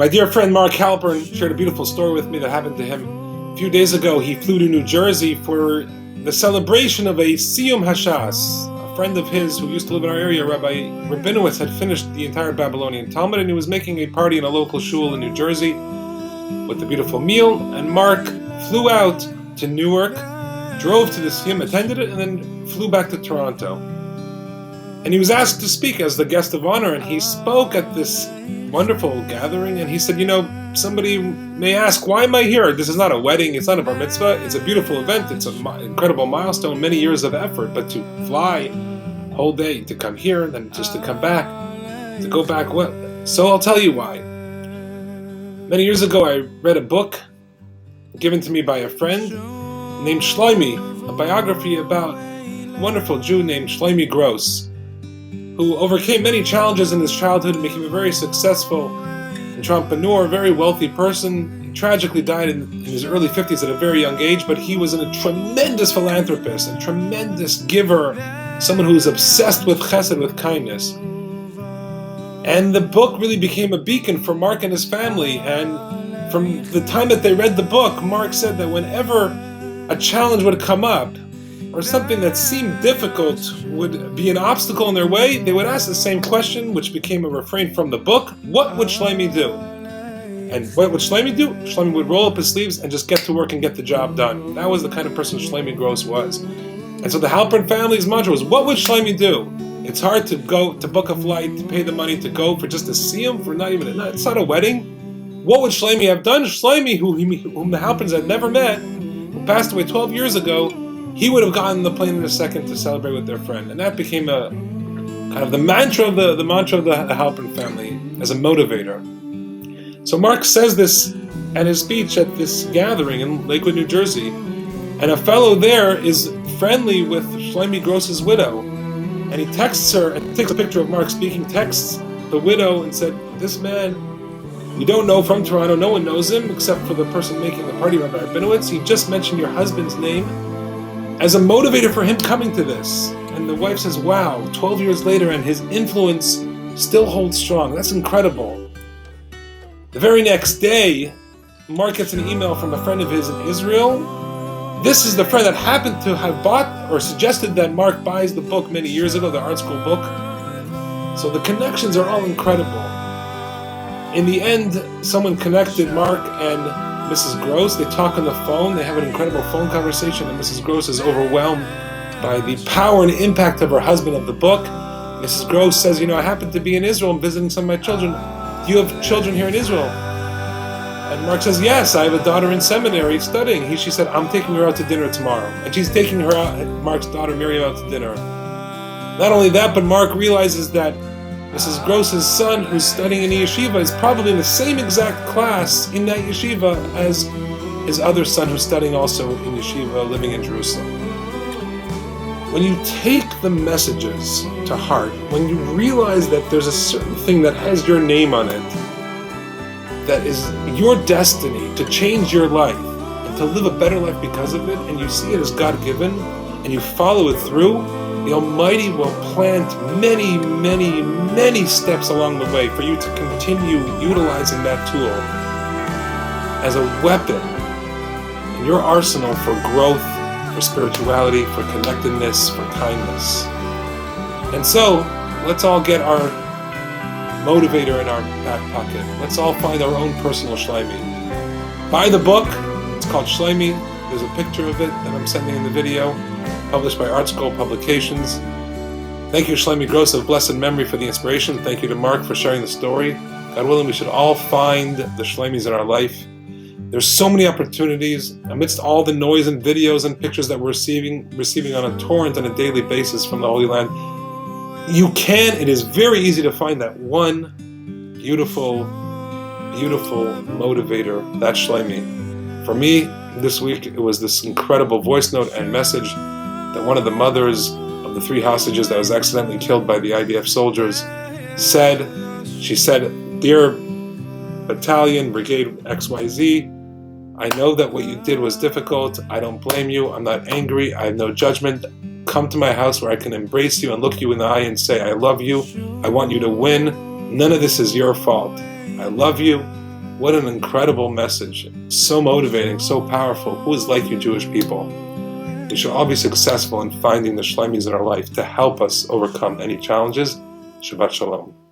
My dear friend Mark Halpern shared a beautiful story with me that happened to him. A few days ago, he flew to New Jersey for the celebration of a Siyum Hashas. A friend of his who used to live in our area, Rabbi Rabinowitz, had finished the entire Babylonian Talmud, and he was making a party in a local Shul in New Jersey with a beautiful meal. And Mark flew out to Newark, drove to the Siyum, attended it, and then flew back to Toronto. And he was asked to speak as the guest of honor, and he spoke at this wonderful gathering, and he said, somebody may ask, why am I here? This is not a wedding, it's not a bar mitzvah, it's a beautiful event, it's an incredible milestone, many years of effort, but to fly a whole day, to come here, and then just to come back, to go back, what? So I'll tell you why. Many years ago, I read a book given to me by a friend named Shlomie, a biography about a wonderful Jew named Shlomie Gross, who overcame many challenges in his childhood and became a very successful entrepreneur, very wealthy person. He tragically died in his early 50s at a very young age, but he was a tremendous philanthropist, a tremendous giver, someone who was obsessed with chesed, with kindness. And the book really became a beacon for Mark and his family, and from the time that they read the book, Mark said that whenever a challenge would come up, or something that seemed difficult would be an obstacle in their way, they would ask the same question, which became a refrain from the book: what would Shlomie do? And what would Shlomie do? Shlomie would roll up his sleeves and just get to work and get the job done. That was the kind of person Shlomie Gross was. And so the Halpern family's mantra was, what would Shlomie do? It's hard to go to book a flight, to pay the money to go for just to see him, for it's not a wedding. What would Shlomie have done? Shlomie, whom the Halperns had never met, who passed away 12 years ago, he would have gotten the plane in a second to celebrate with their friend. And that became a kind of the mantra of the Halpern family as a motivator. So Mark says this at his speech at this gathering in Lakewood, New Jersey. And a fellow there is friendly with Shlomie Gross's widow. And he texts her and takes a picture of Mark speaking, texts the widow and said, this man, we don't know from Toronto, no one knows him except for the person making the party, Rabbi Rabinowitz. He just mentioned your husband's name as a motivator for him coming to this. And the wife says, wow, 12 years later and his influence still holds strong. That's incredible. The very next day, Mark gets an email from a friend of his in Israel. This is the friend that happened to have bought or suggested that Mark buys the book many years ago, the art school book. So the connections are all incredible. In the end, someone connected Mark and Mrs. Gross. They talk on the phone. They have an incredible phone conversation, and Mrs. Gross is overwhelmed by the power and impact of her husband of the book. Mrs. Gross says, I happen to be in Israel and visiting some of my children. Do you have children here in Israel? And Mark says, yes, I have a daughter in seminary studying. She said, I'm taking her out to dinner tomorrow. And she's taking her out, Mark's daughter Miriam, out to dinner. Not only that, but Mark realizes that Mrs. Gross's son, who's studying in the yeshiva, is probably in the same exact class in that yeshiva as his other son, who's studying also in yeshiva, living in Jerusalem. When you take the messages to heart, when you realize that there's a certain thing that has your name on it, that is your destiny to change your life and to live a better life because of it, and you see it as God-given, and you follow it through, the Almighty will plant many, many, many steps along the way for you to continue utilizing that tool as a weapon in your arsenal for growth, for spirituality, for connectedness, for kindness. And so, let's all get our motivator in our back pocket. Let's all find our own personal Shlomie. Buy the book. It's called Shlomie. There's a picture of it that I'm sending in the video, published by Art School Publications. Thank you, Shlomie Gross of blessed memory, for the inspiration. Thank you to Mark for sharing the story. God willing, we should all find the Shlomies in our life. There's so many opportunities amidst all the noise and videos and pictures that we're receiving on a torrent on a daily basis from the Holy Land. It is very easy to find that one beautiful, beautiful motivator, that Shlomie. For me, this week, it was this incredible voice note and message that one of the mothers of the 3 hostages that was accidentally killed by the IDF soldiers said. She said, "Dear Battalion, Brigade XYZ, I know that what you did was difficult. I don't blame you. I'm not angry. I have no judgment. Come to my house where I can embrace you and look you in the eye and say, I love you. I want you to win. None of this is your fault. I love you. What an incredible message. So motivating, so powerful. Who is like you Jewish people? We should all be successful in finding the Shlomies in our life to help us overcome any challenges. Shabbat Shalom.